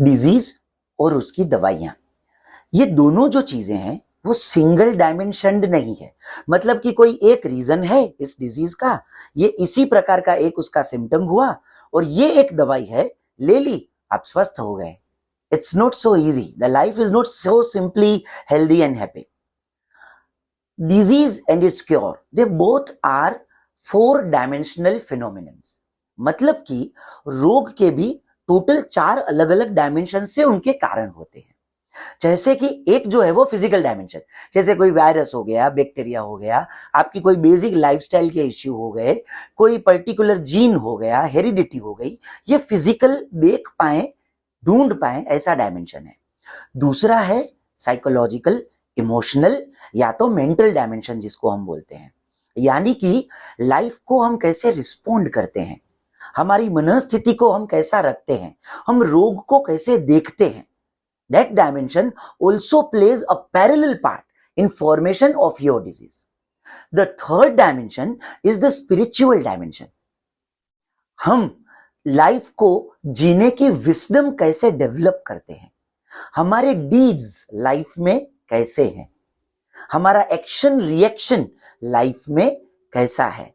Disease और उसकी दवाइयां, ये दोनों जो चीजें हैं वो सिंगल डायमेंशनड नहीं है। मतलब कि कोई एक रीजन है इस डिजीज का, ये इसी प्रकार का एक उसका सिम्टम हुआ और ये एक दवाई है, ले ली, आप स्वस्थ हो गए। It's not so easy, the life is not so simply healthy and happy. Disease and its cure, they both are 4 dimensional phenomenons. मतलब कि रोग के भी टोटल 4 अलग अलग डायमेंशन से उनके कारण होते हैं। जैसे कि एक जो है वो फिजिकल डायमेंशन, जैसे कोई वायरस हो गया, बैक्टीरिया हो गया, आपकी कोई बेसिक लाइफस्टाइल के इश्यू हो गए, कोई पर्टिकुलर जीन हो गया, हेरिडिटी हो गई, ये फिजिकल देख पाए, ढूंढ पाए, ऐसा डायमेंशन है। दूसरा है साइकोलॉजिकल, इमोशनल या तो मेंटल डायमेंशन जिसको हम बोलते हैं, यानी कि लाइफ को हम कैसे रिस्पोंड करते हैं, हमारी मनस्थिति को हम कैसा रखते हैं, हम रोग को कैसे देखते हैं। That dimension also plays a parallel part in formation of your disease. The third dimension is the spiritual dimension. हम लाइफ को जीने की विजडम कैसे डेवलप करते हैं, हमारे डीड्स लाइफ में कैसे हैं, हमारा एक्शन रिएक्शन लाइफ में कैसा है,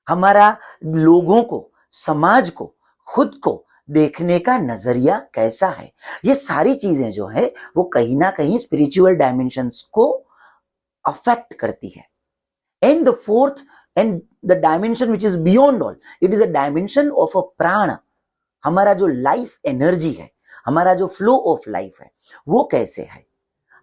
हमारा लोगों को, समाज को, खुद को देखने का नजरिया कैसा है। ये सारी चीजें जो है वो कहीं ना कहीं स्पिरिचुअल डायमेंशंस को अफेक्ट करती है। And the fourth and the dimension which is beyond all, it is a dimension of a प्राण। हमारा जो लाइफ एनर्जी है, हमारा जो फ्लो ऑफ लाइफ है वो कैसे है,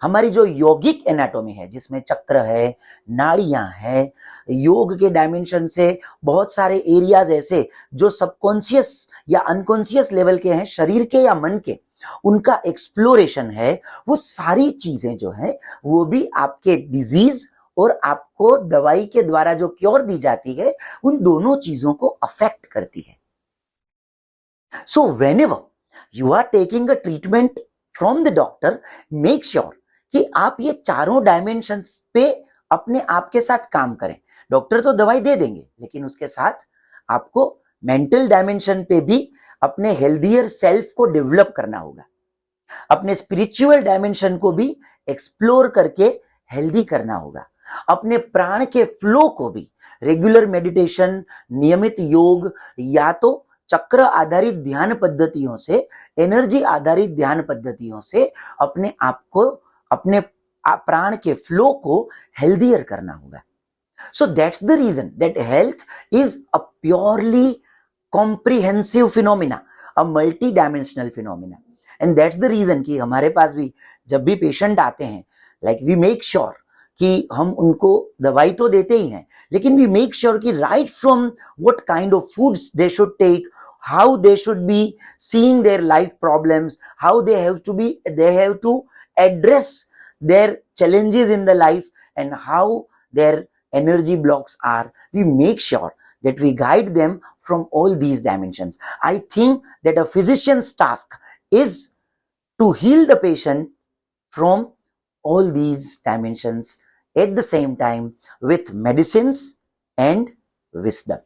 हमारी जो योगिक एनाटॉमी है जिसमें चक्र है, नाड़ियां है, योग के डायमेंशन से बहुत सारे एरियाज ऐसे जो सबकॉन्शियस या अनकॉन्शियस लेवल के हैं, शरीर के या मन के, उनका एक्सप्लोरेशन है। वो सारी चीजें जो है वो भी आपके डिजीज और आपको दवाई के द्वारा जो क्योर दी जाती है उन दोनों चीजों को अफेक्ट करती है। So whenever you are taking a treatment from the doctor, make sure कि आप ये चारों डायमेंशंस पे अपने आप के साथ काम करें। डॉक्टर तो दवाई दे देंगे, लेकिन उसके साथ आपको मेंटल डायमेंशन पे भी अपने हेल्दियर सेल्फ को डेवलप करना होगा, अपने स्पिरिचुअल डायमेंशन को भी एक्सप्लोर करके हेल्दी करना होगा, अपने प्राण के फ्लो को भी रेगुलर मेडिटेशन, नियमित योग या तो चक्र आधारित ध्यान पद्धतियों से, एनर्जी आधारित ध्यान पद्धतियों से अपने आप को, अपने प्राण के फ्लो को हेल्दियर करना होगा। So that's the reason that health is a purely comprehensive phenomena, a multi dimensional phenomena. And that's the reason कि हमारे पास भी जब भी पेशेंट आते हैं, लाइक वी मेक श्योर कि हम उनको दवाई तो देते ही हैं, लेकिन वी मेक श्योर कि right from what kind of foods they should take, how they should be seeing their life problems, how they have to address their challenges in the life, and how their energy blocks are. We make sure that we guide them from all these dimensions. I think that a physician's task is to heal the patient from all these dimensions at the same time with medicines and wisdom.